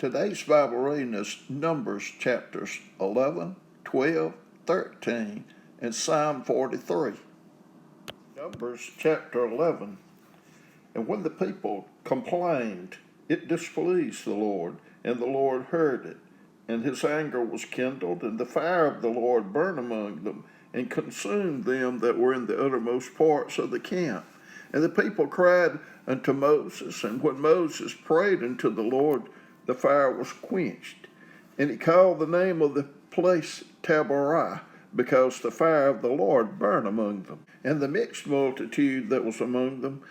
Today's Bible reading is Numbers chapters 11, 12, 13, and Psalm 43. Numbers chapter 11. And when the people complained, it displeased the Lord, and the Lord heard it. And his anger was kindled, and the fire of the Lord burned among them, and consumed them that were in the uttermost parts of the camp. And the people cried unto Moses, and when Moses prayed unto the Lord, the fire was quenched. And he called the name of the place Taberah, because the fire of the Lord burned among them. And the mixed multitude that was among them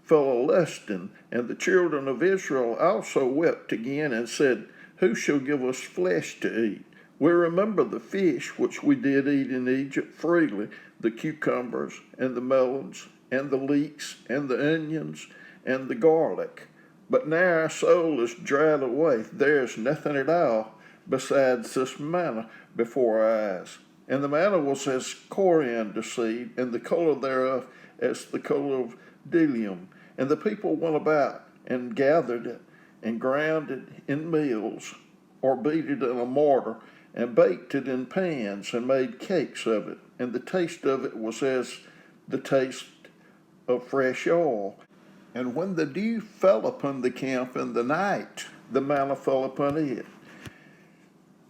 fell a lusting, and the children of Israel also wept again, and said, Who shall give us flesh to eat? We remember the fish which we did eat in Egypt freely, the cucumbers, and the melons, and the leeks, and the onions, and the garlic. But now our soul is dried away. There is nothing at all besides this manna before our eyes. And the manna was as coriander seed, and the color thereof as the color of bdellium. And the people went about and gathered it, and ground it in mills, or beat it in a mortar, and baked it in pans, and made cakes of it. And the taste of it was as the taste of fresh oil. And when the dew fell upon the camp in the night, the manna fell upon it.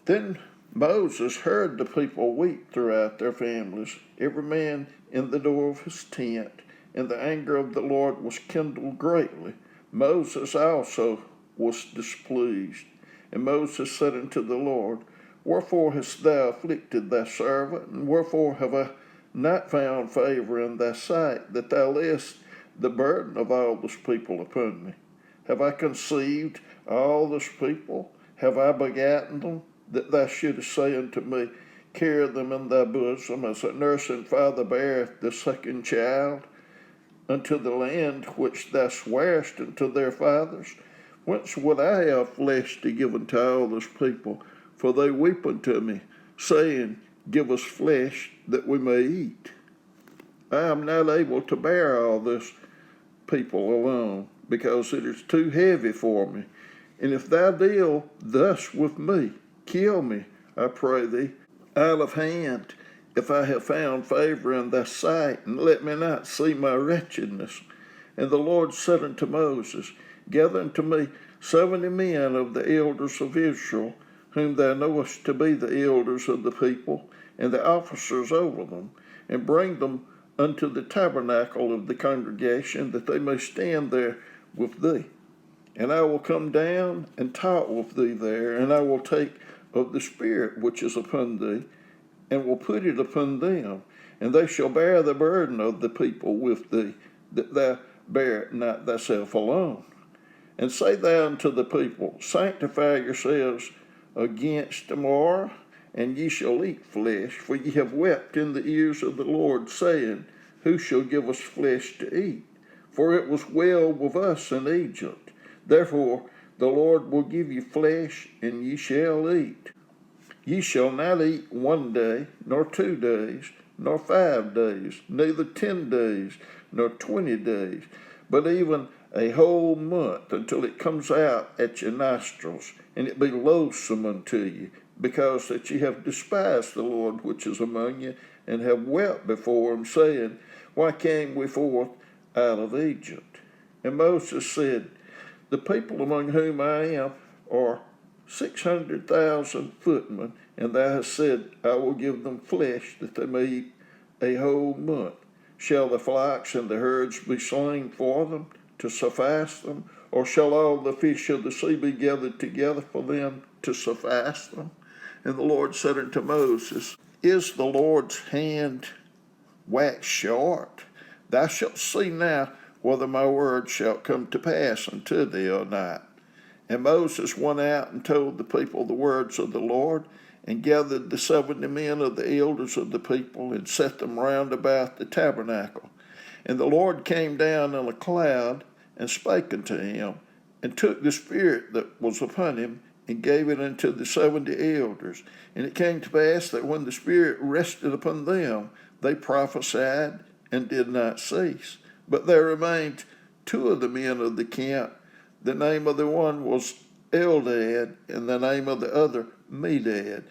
Then Moses heard the people weep throughout their families, every man in the door of his tent, and the anger of the Lord was kindled greatly. Moses also was displeased. And Moses said unto the Lord, Wherefore hast thou afflicted thy servant, and wherefore have I not found favor in thy sight, that thou layest the burden of all this people upon me? Have I conceived all this people? Have I begotten them, that thou shouldest say unto me, Carry them in thy bosom, as a nursing father beareth the second child, unto the land which thou swarest unto their fathers? Whence would I have flesh to give unto all this people? For they weep unto me, saying, Give us flesh that we may eat. I am not able to bear all this people alone, because it is too heavy for me. And if thou deal thus with me, kill me, I pray thee, out of hand, if I have found favor in thy sight, and let me not see my wretchedness. And the Lord said unto Moses, Gather unto me 70 men of the elders of Israel, whom thou knowest to be the elders of the people, and the officers over them, and bring them unto the tabernacle of the congregation, that they may stand there with thee. And I will come down and talk with thee there, and I will take of the Spirit which is upon thee, and will put it upon them, and they shall bear the burden of the people with thee, that thou bear it not thyself alone. And say thou unto the people, Sanctify yourselves against tomorrow, and ye shall eat flesh, for ye have wept in the ears of the Lord, saying, Who shall give us flesh to eat? For it was well with us in Egypt. Therefore the Lord will give you flesh, and ye shall eat. Ye shall not eat 1 day, nor 2 days, nor 5 days, neither 10 days, nor 20 days, but even a whole month, until it comes out at your nostrils, and it be loathsome unto you, because that ye have despised the Lord which is among you, and have wept before him, saying, Why came we forth out of Egypt? And Moses said, The people among whom I am are 600,000 footmen, and thou hast said, I will give them flesh, that they may eat a whole month. Shall the flocks and the herds be slain for them, to suffice them? Or shall all the fish of the sea be gathered together for them, to suffice them? And the Lord said unto Moses, Is the Lord's hand waxed short? Thou shalt see now whether my word shall come to pass unto thee or not. And Moses went out and told the people the words of the Lord, and gathered the 70 men of the elders of the people, and set them round about the tabernacle. And the Lord came down in a cloud, and spake unto him, and took the Spirit that was upon him, and gave it unto the 70 elders. And it came to pass that when the Spirit rested upon them, they prophesied, and did not cease. But there remained 2 of the men of the camp. The name of the one was Eldad, and the name of the other Medad.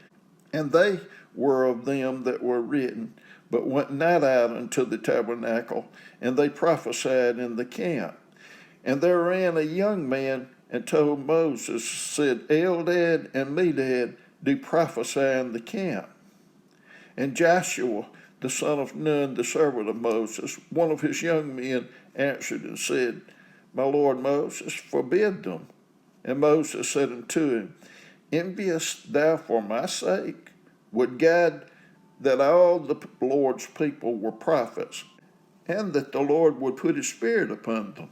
And they were of them that were written, but went not out unto the tabernacle, and they prophesied in the camp. And there ran a young man and told Moses, said, Eldad and Medad do prophesy in the camp. And Joshua, the son of Nun, the servant of Moses, one of his young men, answered and said, My lord Moses, forbid them. And Moses said unto him, Envious thou for my sake? Would God that all the Lord's people were prophets, and that the Lord would put his spirit upon them.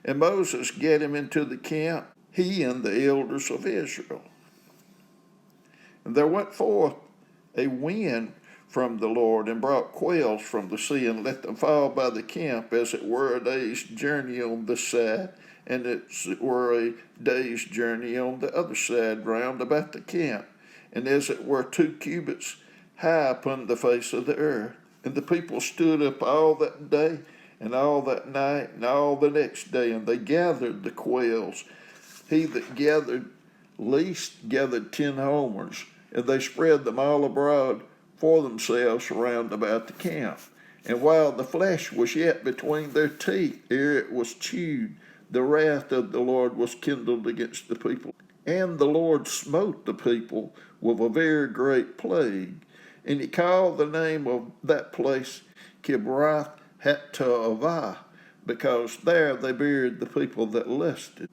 And Moses gat him into the camp, he and the elders of Israel. And there went forth a wind from the Lord, and brought quails from the sea, and let them fall by the camp, as it were a day's journey on this side, and as it were a day's journey on the other side round about the camp, and as it were 2 cubits high upon the face of the earth. And the people stood up all that day, and all that night, and all the next day, and they gathered the quails. He that gathered least gathered 10 homers, and they spread them all abroad for themselves round about the camp. And while the flesh was yet between their teeth, ere it was chewed, the wrath of the Lord was kindled against the people. And the Lord smote the people with a very great plague. And he called the name of that place Kibroth Hattaavah, because there they buried the people that lusted.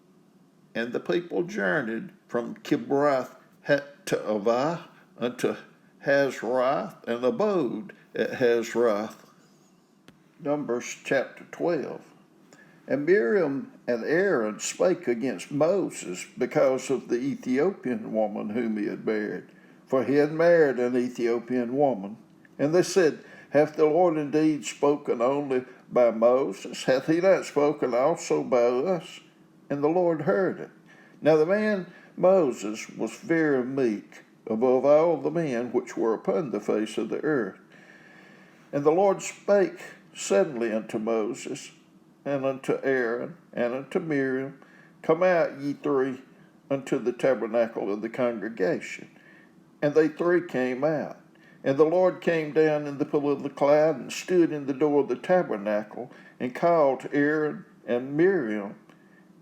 And the people journeyed from Kibroth Hattaavah unto Hazeroth, and abode at Hazeroth. Numbers chapter 12. And Miriam and Aaron spake against Moses because of the Ethiopian woman whom he had married, for he had married an Ethiopian woman. And they said, Hath the Lord indeed spoken only by Moses? Hath he not spoken also by us? And the Lord heard it. Now the man Moses was very meek, above all the men which were upon the face of the earth. And the Lord spake suddenly unto Moses, and unto Aaron, and unto Miriam, Come out, ye three, unto the tabernacle of the congregation. And they three came out. And the Lord came down in the pillar of the cloud, and stood in the door of the tabernacle, and called to Aaron and Miriam,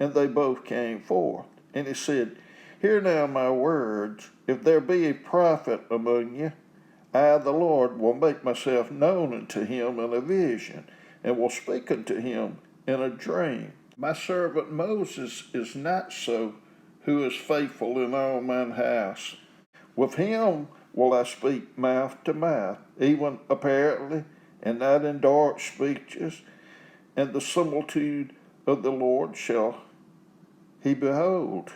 and they both came forth. And he said, Hear now my words. If there be a prophet among you, I, the Lord, will make myself known unto him in a vision, and will speak unto him in a dream. My servant Moses is not so, who is faithful in all mine house. With him will I speak mouth to mouth, even apparently, and not in dark speeches, and the similitude of the Lord shall he behold.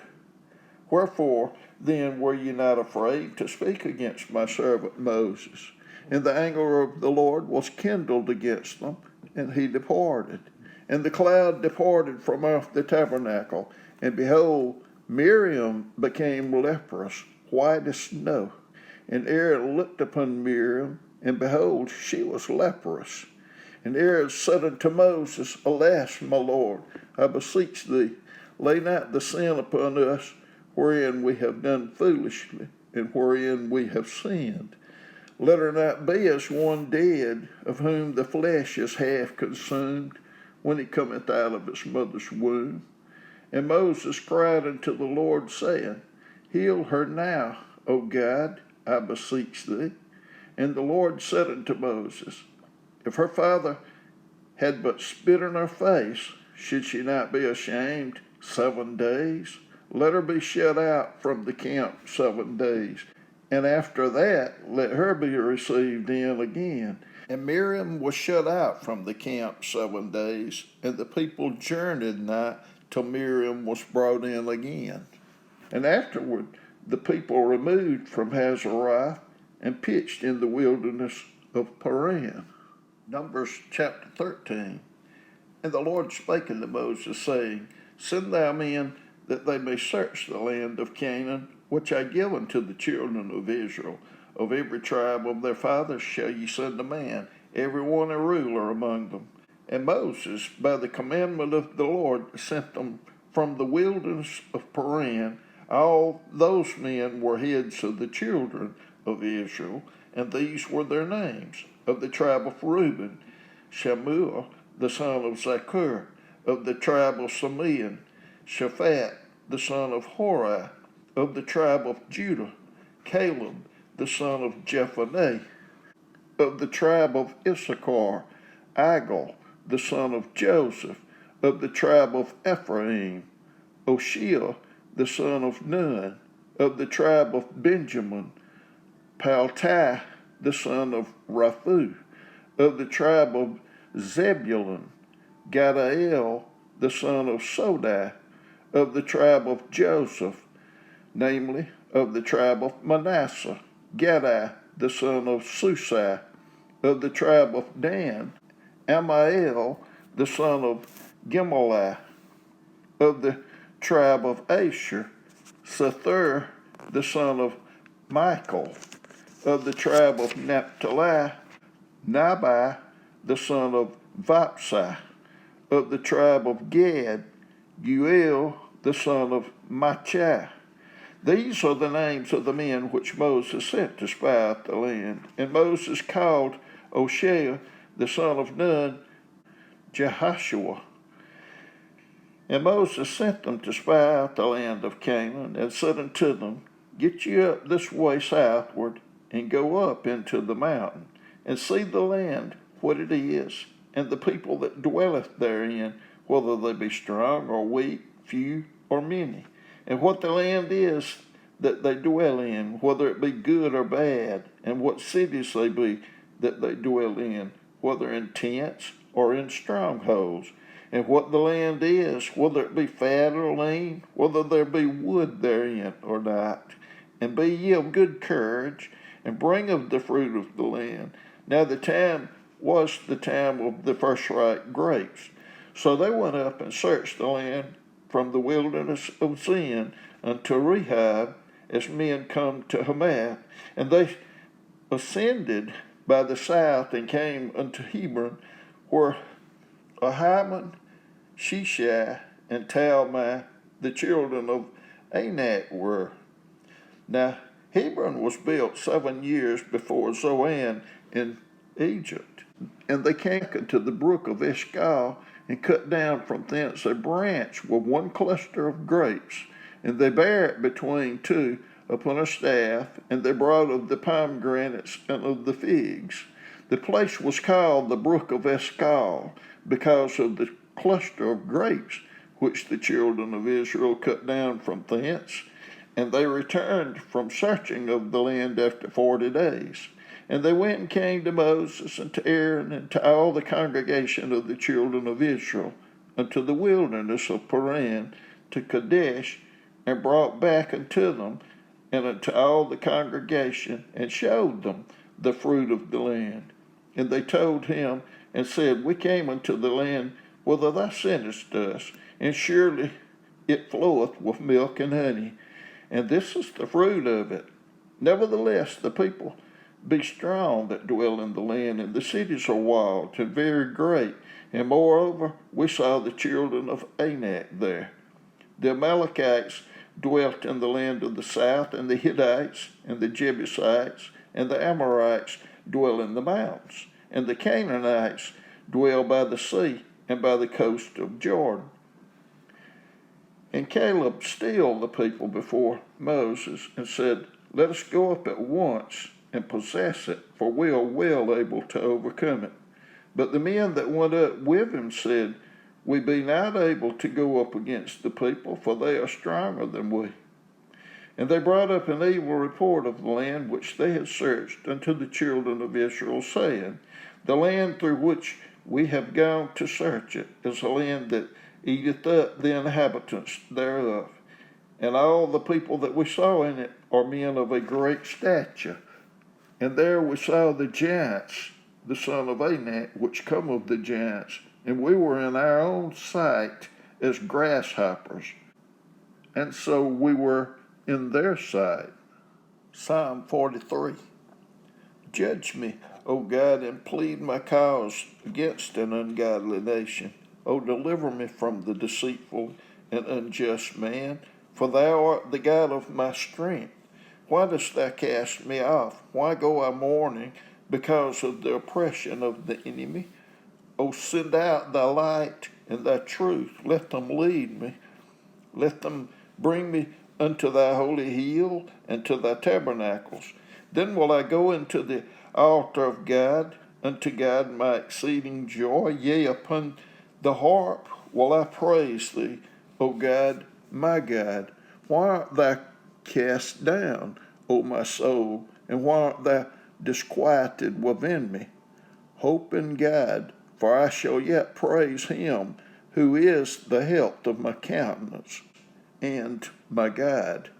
Wherefore then were ye not afraid to speak against my servant Moses? And the anger of the Lord was kindled against them, and he departed. And the cloud departed from off the tabernacle, and behold, Miriam became leprous, white as snow. And Aaron looked upon Miriam, and behold, she was leprous. And Aaron said unto Moses, Alas, my Lord, I beseech thee, lay not the sin upon us, wherein we have done foolishly, and wherein we have sinned. Let her not be as one dead, of whom the flesh is half consumed, when he cometh out of his mother's womb. And Moses cried unto the Lord, saying, Heal her now, O God, I beseech thee. And the Lord said unto Moses, If her father had but spit in her face, should she not be ashamed 7 days? Let her be shut out from the camp 7 days, and after that let her be received in again. And Miriam was shut out from the camp 7 days, and the people journeyed not till Miriam was brought in again. And afterward the people removed from Hazeroth, and pitched in the wilderness of Paran. Numbers chapter 13. And the Lord spake unto Moses, saying, Send thou men, that they may search the land of Canaan, which I give unto the children of Israel. Of every tribe of their fathers shall ye send a man, every one a ruler among them. And Moses, by the commandment of the Lord, sent them from the wilderness of Paran All those men were heads of the children of Israel, and these were their names. Of the tribe of Reuben, Shamuel, the son of Zakur. Of the tribe of Simeon, Shaphat, the son of Hori. Of the tribe of Judah, Caleb, the son of Jephunneh. Of the tribe of Issachar, Igal, the son of Joseph. Of the tribe of Ephraim, Oshia, the son of Nun. Of the tribe of Benjamin, Paltai, the son of Raphu. Of the tribe of Zebulun, Gadiel, the son of Sodai. Of the tribe of Joseph, namely, of the tribe of Manasseh, Gadai, the son of Susai. Of the tribe of Dan, Amiel, the son of Gimelai. Of the tribe of Asher, Sethur, the son of Michael. Of the tribe of Naphtali, Nabai, the son of Vapsai. Of the tribe of Gad, Uel, the son of Machai. These are the names of the men which Moses sent to spy out the land. And Moses called Oshea, the son of Nun, Jehoshua. And Moses sent them to spy out the land of Canaan, and said unto them, Get ye up this way southward, and go up into the mountain, and see the land, what it is, and the people that dwelleth therein, whether they be strong or weak, few or many, and what the land is that they dwell in, whether it be good or bad, and what cities they be that they dwell in, whether in tents or in strongholds, and what the land is, whether it be fat or lean, whether there be wood therein or not. And be ye of good courage, and bring of the fruit of the land. Now the time was the time of the first ripe grapes. So they went up and searched the land from the wilderness of Zin unto Rehob, as men come to Hamath. And they ascended by the south and came unto Hebron, where Ahiman, Sheshai, and Talmai, the children of Anak, were. Now Hebron was built 7 years before Zoan in Egypt. And they came to the brook of Eshcol, and cut down from thence a branch with one cluster of grapes, and they bare it between two upon a staff, and they brought of the pomegranates and of the figs. The place was called the brook of Eshcol, because of the cluster of grapes which the children of Israel cut down from thence. And they returned from searching of the land after 40 days. And they went and came to Moses and to Aaron and to all the congregation of the children of Israel unto the wilderness of Paran, to Kadesh, and brought back unto them and unto all the congregation, and showed them the fruit of the land. And they told him and said, We came unto the land whither thou sentest us, and surely it floweth with milk and honey, and this is the fruit of it. Nevertheless, the people be strong that dwell in the land, and the cities are wild and very great. And moreover, we saw the children of Anak there. The Amalekites dwelt in the land of the south, and the Hittites, and the Jebusites, and the Amorites dwell in the mountains, and the Canaanites dwell by the sea and by the coast of Jordan. And Caleb stilled the people before Moses, and said, Let us go up at once and possess it, for we are well able to overcome it. But the men that went up with him said, We be not able to go up against the people, for they are stronger than we. And they brought up an evil report of the land which they had searched unto the children of Israel, saying, The land through which we have gone to search it is a land that eateth up the inhabitants thereof. And all the people that we saw in it are men of a great stature. And there we saw the giants, the son of Anak, which come of the giants, and we were in our own sight as grasshoppers, and so we were in their sight. Psalm 43. Judge me, O God, and plead my cause against an ungodly nation. O deliver me from the deceitful and unjust man, for thou art the God of my strength. Why dost thou cast me off? Why go I mourning because of the oppression of the enemy? O send out thy light and thy truth. Let them lead me. Let them bring me unto thy holy hill and to thy tabernacles. Then will I go into the altar of God, unto God my exceeding joy. Yea, upon the harp will I praise thee, O God, my God. Why art thou cast down, O my soul, and why art thou disquieted within me? Hope in God, for I shall yet praise him, who is the health of my countenance and my God.